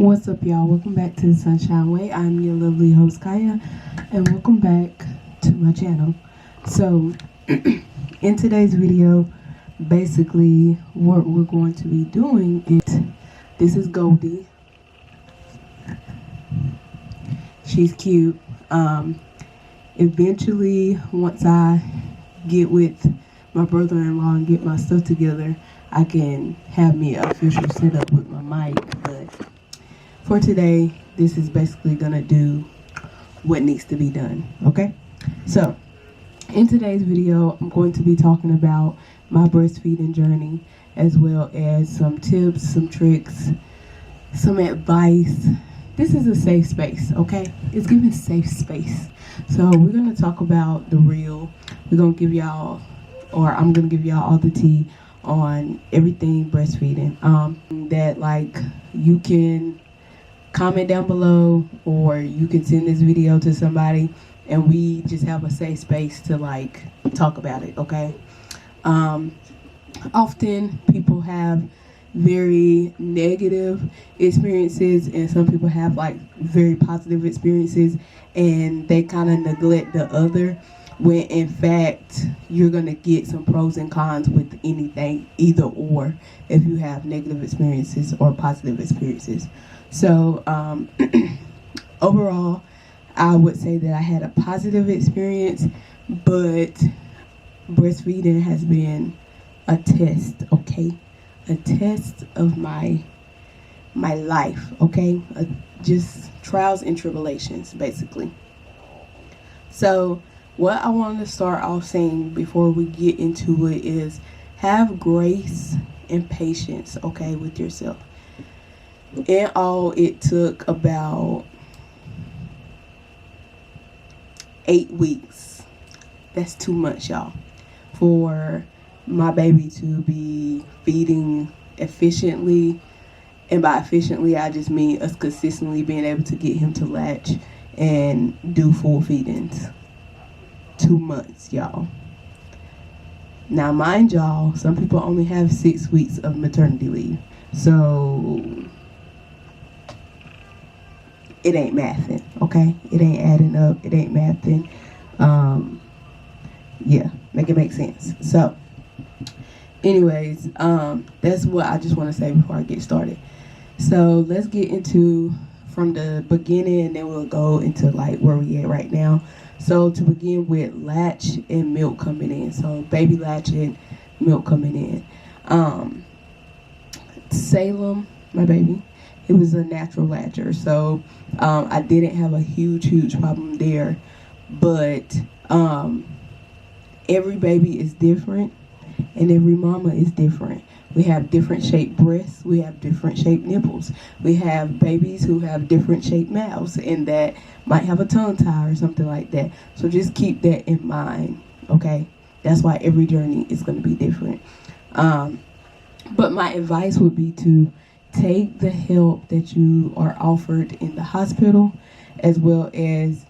What's up, y'all? Welcome back to the Sunshine Way. I'm your lovely host, Chiya, and welcome back to my channel. So, in today's video, basically, what we're going to be doing is, this is Goldie. She's cute. Eventually, once I get with my brother-in-law and get my stuff together, I can have me an official setup with my mic, but for today, this is basically gonna do what needs to be done, okay? So, in today's video, I'm going to be talking about my breastfeeding journey, as well as some tips, some tricks, some advice. This is a safe space, okay? It's giving safe space. So we're gonna talk about the real. We're gonna give y'all, or I'm gonna give y'all all the tea on everything breastfeeding. That like you can comment down below, or you can send this video to somebody and we just have a safe space to like talk about it, okay? Often people have very negative experiences and some people have like very positive experiences, and they kind of neglect the other, when in fact you're gonna get some pros and cons with anything, either or, if you have negative experiences or positive experiences. So overall, I would say that I had a positive experience, but breastfeeding has been a test, okay? A test of my life, okay? Just trials and tribulations, basically. So what I want to start off saying before we get into it is have grace and patience, okay, with yourself. In all, it took about 8 weeks. That's too much, y'all, for my baby to be feeding efficiently. And by efficiently, I just mean us consistently being able to get him to latch and do full feedings. 2 months, y'all. Now, mind y'all, some people only have 6 weeks of maternity leave. So it ain't mathing, okay? It ain't adding up. It ain't mathing. Yeah, make it make sense. So, anyways, that's what I just want to say before I get started. So let's get into from the beginning, and then we'll go into like where we at right now. So to begin with, latch and milk coming in. So baby latching, milk coming in. Salem, my baby, it was a natural latcher, so I didn't have a huge problem there. But every baby is different, and every mama is different. We have different shaped breasts, we have different shaped nipples. We have babies who have different shaped mouths and that might have a tongue tie or something like that. So just keep that in mind, okay? That's why every journey is going to be different. But my advice would be to take the help that you are offered in the hospital, as well as,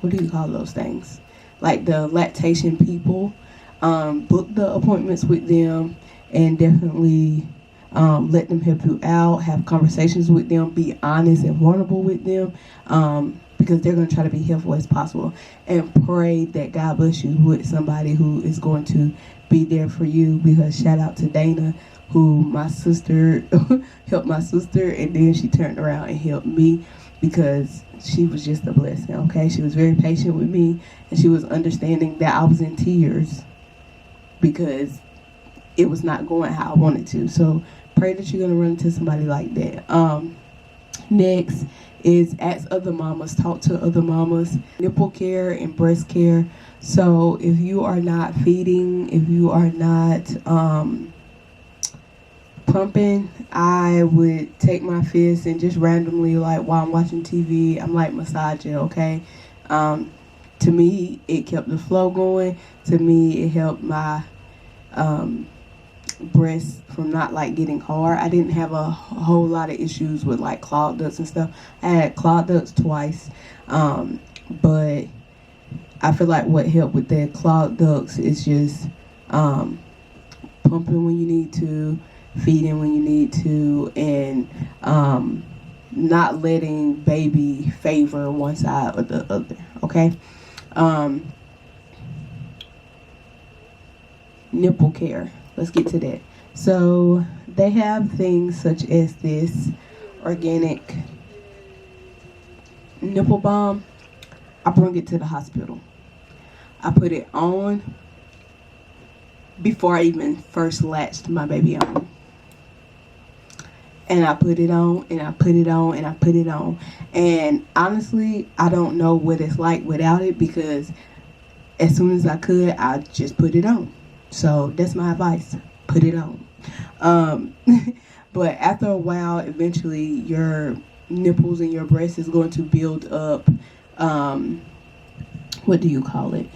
what do you call those things? Like the lactation people. Book the appointments with them and definitely let them help you out. Have conversations with them. Be honest and vulnerable with them, because they're going to try to be helpful as possible. And pray that God bless you with somebody who is going to be there for you, because shout out to Dana, who my sister helped my sister, and then she turned around and helped me, because she was just a blessing, okay? She was very patient with me, and she was understanding that I was in tears because it was not going how I wanted to. So pray that you're going to run into somebody like that. Next is ask other mamas, talk to other mamas. Nipple care and breast care. So if you are not feeding, if you are not pumping, I would take my fist and just randomly, like while I'm watching TV, I'm like massage it, okay? To me, it kept the flow going. To me, it helped my breasts from not like getting hard. I didn't have a whole lot of issues with like clogged ducts and stuff. I had clogged ducts twice, but I feel like what helped with the clogged ducts is just pumping when you need to, feeding when you need to, and not letting baby favor one side or the other. Okay. Nipple care. Let's get to that. So they have things such as this organic nipple balm. I bring it to the hospital. I put it on before I even first latched my baby on. And I put it on, and I put it on, and I put it on. And honestly, I don't know what it's like without it, because as soon as I could, I just put it on. So that's my advice. Put it on. But after a while, eventually your nipples and your breast is going to build up, what do you call it?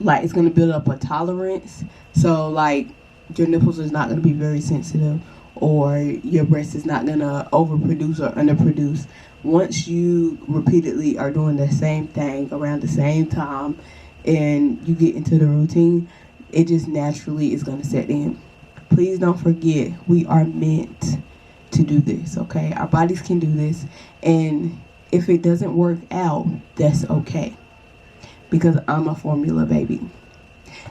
Like, it's going to build up a tolerance. So like, your nipples is not going to be very sensitive, or your breast is not going to overproduce or underproduce. Once you repeatedly are doing the same thing around the same time, and you get into the routine, it just naturally is going to set in. Please don't forget, we are meant to do this, okay? Our bodies can do this, and if it doesn't work out, that's okay, because I'm a formula baby,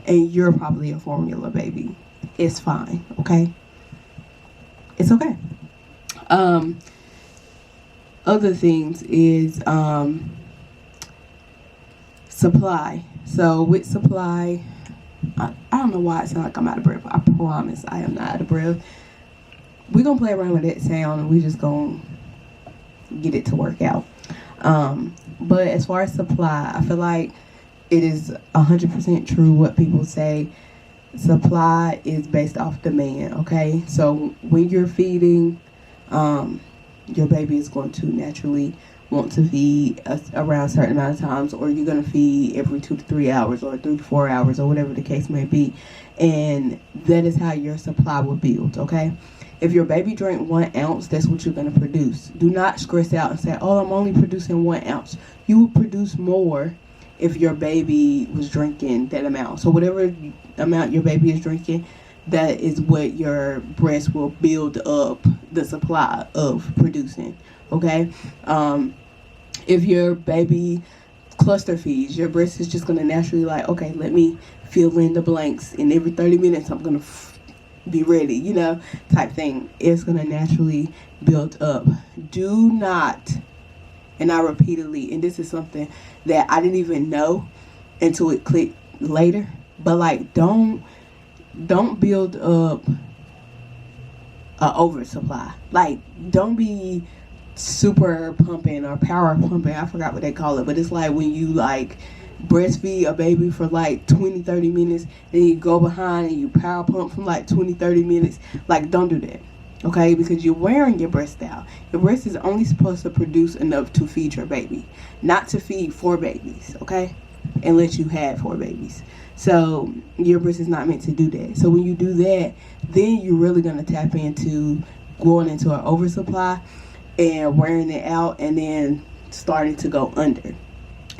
and you're probably a formula baby. It's fine, okay? It's okay. Other things is supply. So with supply, I don't know why it sounds like I'm out of breath. I promise I am not out of breath. We're going to play around with that sound, and we're just going to get it to work out. But as far as supply, I feel like it is 100% true what people say. Supply is based off demand, okay? So when you're feeding, your baby is going to naturally want to feed around a certain amount of times, or you're going to feed every 2 to 3 hours, or 3 to 4 hours, or whatever the case may be. And that is how your supply will build, okay? If your baby drank 1 ounce, that's what you're going to produce. Do not stress out and say, oh, I'm only producing 1 ounce. You will produce more if your baby was drinking that amount. So whatever amount your baby is drinking, that is what your breast will build up the supply of producing, okay? If your baby cluster feeds, your breast is just going to naturally like, okay, let me fill in the blanks, and every 30 minutes I'm going to be ready, you know, type thing. It's going to naturally build up. Do not, and I repeatedly, and this is something that I didn't even know until it clicked later, but like, don't build up a oversupply. Like, don't be super pumping or power pumping. I forgot what they call it, but it's like when you like breastfeed a baby for like 20-30 minutes, and you go behind and you power pump from like 20-30 minutes. Like, don't do that, okay? Because you're wearing your breast out. Your breast is only supposed to produce enough to feed your baby, not to feed 4 babies, okay? Unless you had 4 babies. So your breast is not meant to do that. So when you do that, then you're really going to tap into going into an oversupply and wearing it out, and then starting to go under.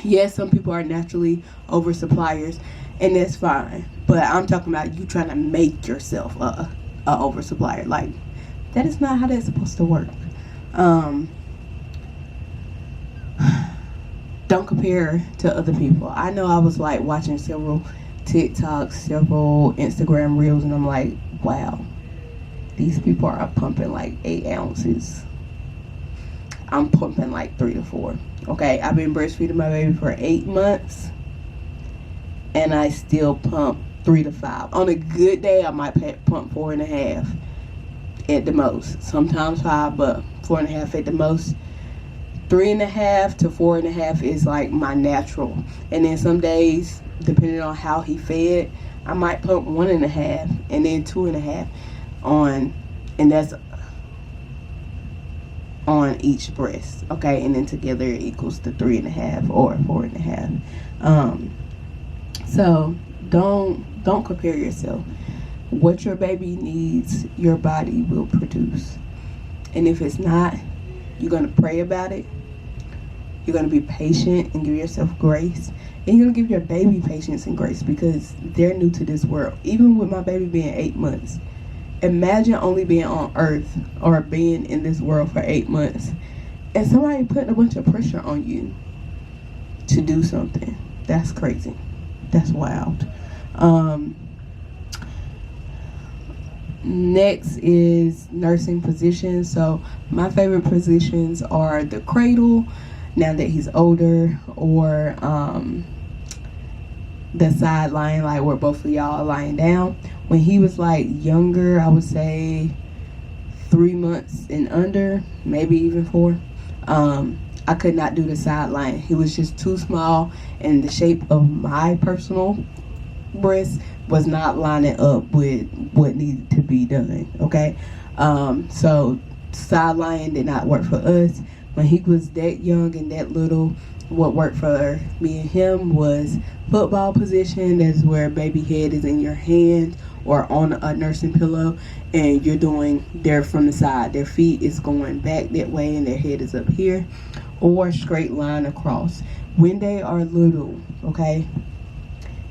Yes, some people are naturally oversuppliers, and that's fine. But I'm talking about you trying to make yourself a oversupplier. Like, that is not how that's supposed to work. Don't compare to other people. I know I was like watching several TikToks, several Instagram reels, and I'm like, wow, these people are pumping like 8 ounces. I'm pumping like 3 to 4. Okay, I've been breastfeeding my baby for 8 months, and I still pump 3 to 5. On a good day, I might pump 4.5 at the most. Sometimes 5, but 4.5 at the most. 3.5 to 4.5 is like my natural. And then some days, depending on how he fed, I might pump 1.5 and then 2.5 on, and that's on each breast, okay? And then together it equals to 3.5 or 4.5. So don't compare yourself. What your baby needs, your body will produce. And if it's not, you're gonna pray about it, You're going to be patient and give yourself grace. And you're going to give your baby patience and grace because they're new to this world. Even with my baby being 8 months. Imagine only being on earth or being in this world for 8 months. And somebody putting a bunch of pressure on you to do something. That's crazy. That's wild. Next is nursing positions. So my favorite positions are the cradle, now that he's older, or the side lying, like where both of y'all are lying down. When he was like younger, I would say 3 months and under, maybe even 4. I could not do the side lying. He was just too small, and the shape of my personal breast was not lining up with what needed to be done. Okay, so side lying did not work for us. When he was that young and that little, what worked for me and him was football position. That's where baby head is in your hand or on a nursing pillow, and you're doing there from the side. Their feet is going back that way and their head is up here, or straight line across. When they are little, okay,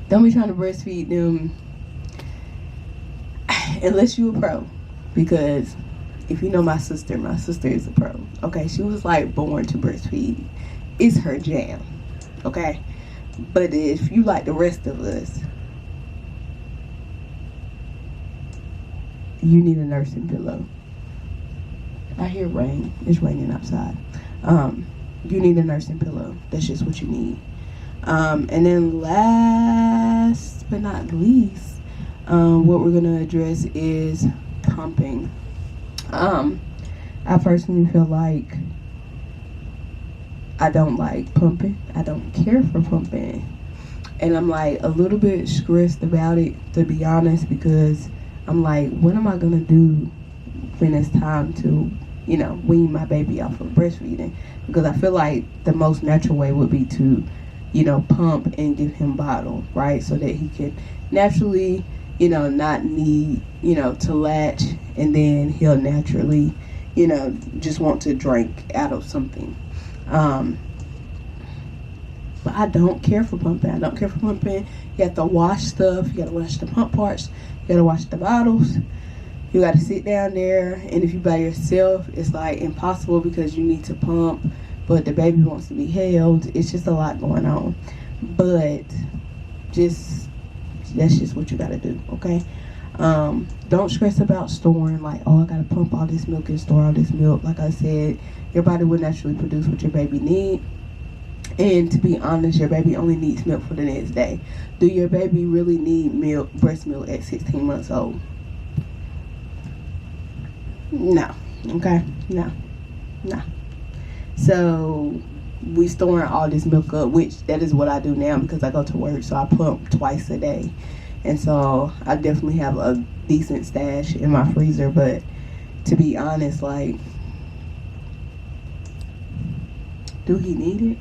don't be trying to breastfeed them unless you a pro, because if you know my sister is a pro. Okay, she was like born to breastfeed. It's her jam. Okay, but if you like the rest of us, you need a nursing pillow. I hear rain. It's raining outside. You need a nursing pillow. That's just what you need. And then last but not least, what we're gonna address is pumping. I personally feel like I don't like pumping. I don't care for pumping. And I'm like a little bit stressed about it, to be honest, because I'm like, what am I gonna do when it's time to, wean my baby off of breastfeeding? Because I feel like the most natural way would be to, pump and give him bottle, right? So that he can naturally, not need, to latch, and then he'll naturally, just want to drink out of something. But I don't care for pumping. I don't care for pumping. You have to wash stuff. You got to wash the pump parts. You got to wash the bottles. You got to sit down there. And if you by yourself, it's like impossible because you need to pump, but the baby wants to be held. It's just a lot going on. But that's just what you got to do, okay? Don't stress about storing, like, oh, I got to pump all this milk and store all this milk. Like I said, your body will naturally produce what your baby needs. And to be honest, your baby only needs milk for the next day. Do your baby really need milk, breast milk at 16 months old? No. Okay? No. So we storing all this milk up, which that is what I do now because I go to work, so I pump twice a day. And so I definitely have a decent stash in my freezer, but to be honest, like, do he need it?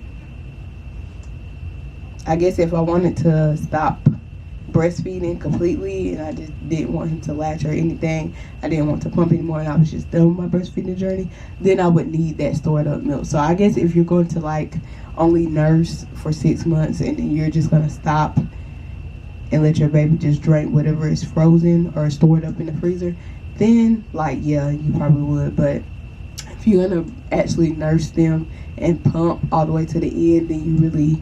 I guess if I wanted to stop breastfeeding completely and I just didn't want him to latch or anything, I didn't want to pump anymore and I was just done with my breastfeeding journey, then I would need that stored up milk. So I guess if you're going to like only nurse for 6 months and then you're just going to stop and let your baby just drink whatever is frozen or stored up in the freezer, then like, yeah, you probably would. But if you're going to actually nurse them and pump all the way to the end, then you really,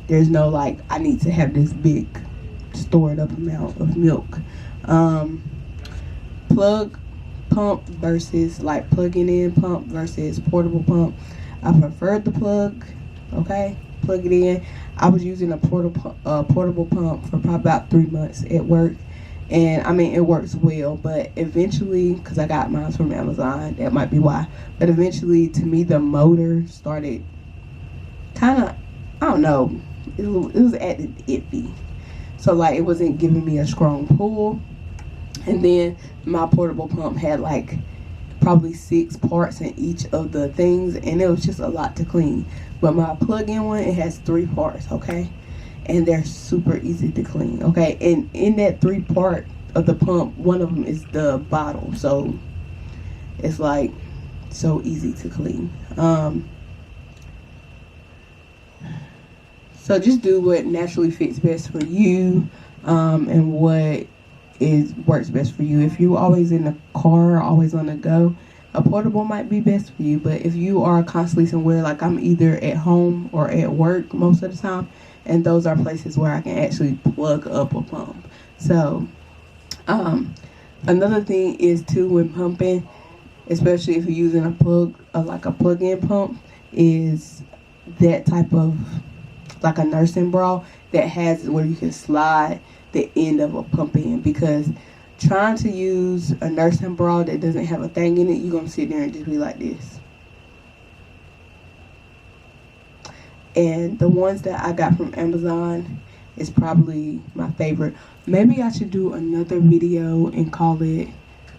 there's no like, I need to have this big stored up amount of milk. Plug pump versus like plugging in pump versus portable pump. I preferred the plug, okay? Plug it in. I was using a portable pump for probably about 3 months at work. And I mean, it works well, but eventually, because I got mine from Amazon, that might be why. But eventually, to me, the motor started kind of, I don't know, it was acting iffy. So like, it wasn't giving me a strong pull. And then my portable pump had like probably 6 parts in each of the things, and it was just a lot to clean. But my plug-in one, it has 3 parts, okay? And they're super easy to clean, okay? And in that 3 part of the pump, one of them is the bottle. So it's like so easy to clean. So just do what naturally fits best for you, and what works best for you. If you're always in the car, always on the go, a portable might be best for you. But if you are constantly somewhere, like I'm either at home or at work most of the time, and those are places where I can actually plug up a pump. So another thing is too, when pumping, especially if you're using a plug-in pump, is that type of, like a nursing bra that has where you can slide the end of a pump in, because trying to use a nursing bra that doesn't have a thing in it, you're gonna sit there and just be like this. And the ones that I got from Amazon is probably my favorite. Maybe I should do another video and call it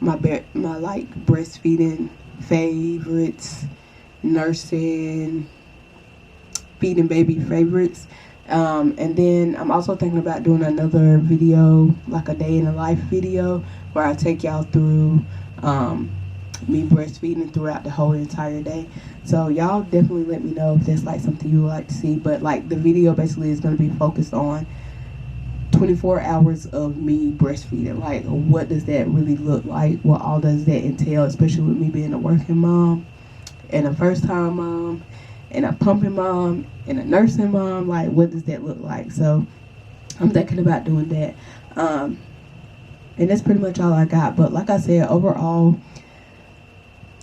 my like breastfeeding favorites, nursing, feeding baby favorites. And then I'm also thinking about doing another video, like a day in the life video, where I take y'all through me breastfeeding throughout the whole entire day. So y'all definitely let me know if that's like something you would like to see. But like the video basically is going to be focused on 24 hours of me breastfeeding. Like, what does that really look like? What all does that entail, especially with me being a working mom and a first time mom and a pumping mom and a nursing mom. Like, what does that look like? So I'm thinking about doing that. And that's pretty much all I got. But like I said, overall,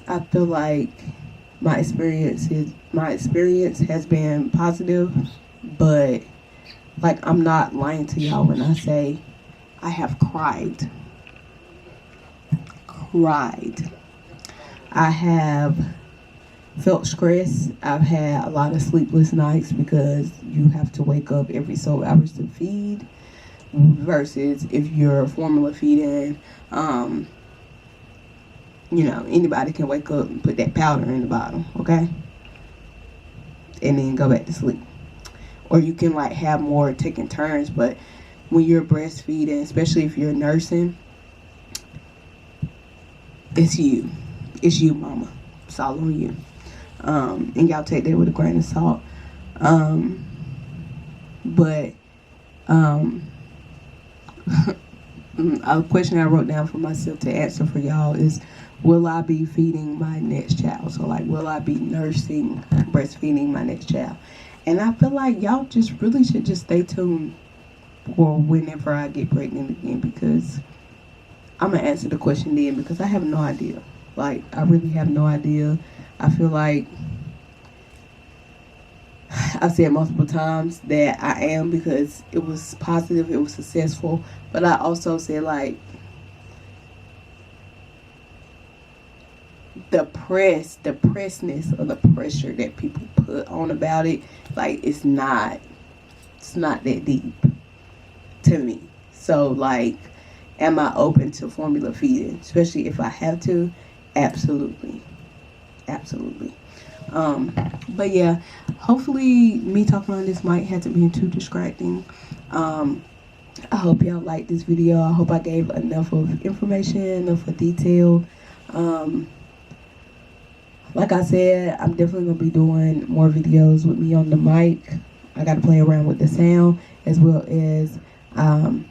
I feel like my experience has been positive, but like, I'm not lying to y'all when I say I have cried. I have felt stress. I've had a lot of sleepless nights because you have to wake up every so hours to feed, versus if you're formula feeding, anybody can wake up and put that powder in the bottle, okay? And then go back to sleep. Or you can like have more taking turns. But when you're breastfeeding, especially if you're nursing, it's you, mama. It's all on you. And y'all take that with a grain of salt. But a question I wrote down for myself to answer for y'all is, will I be feeding my next child? So like, will I be breastfeeding my next child? And I feel like y'all just really should just stay tuned for whenever I get pregnant again, because I'm going to answer the question then, because I have no idea. Like, I really have no idea. I feel like I've said multiple times that I am, because it was positive, it was successful. But I also said, like, the pressedness or the pressure that people put on about it, like, it's not that deep to me. So like, am I open to formula feeding, especially if I have to? Absolutely. But yeah, hopefully me talking on this mic hasn't been too distracting. I hope y'all liked this video. I hope I gave enough of information, enough of detail. Like I said, I'm definitely going to be doing more videos with me on the mic. I got to play around with the sound, as well as I'm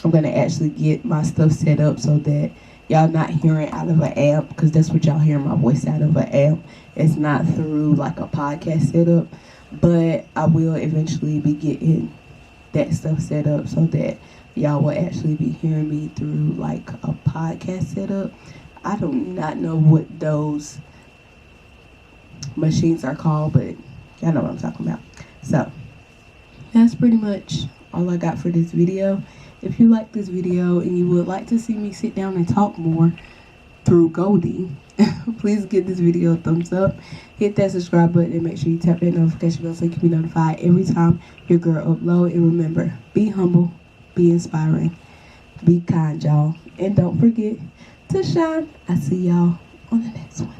going to actually get my stuff set up so that y'all not hearing out of an amp, because that's what y'all hear my voice out of an amp. It's not through like a podcast setup, but I will eventually be getting that stuff set up so that y'all will actually be hearing me through like a podcast setup. I do not know what those machines are called, but y'all know what I'm talking about. So that's pretty much all I got for this video. If you like this video and you would like to see me sit down and talk more through Goldie, please give this video a thumbs up, hit that subscribe button, and make sure you tap that notification bell so you can be notified every time your girl upload. And remember, be humble, be inspiring, be kind, y'all, and don't forget to shine. I see y'all on the next one.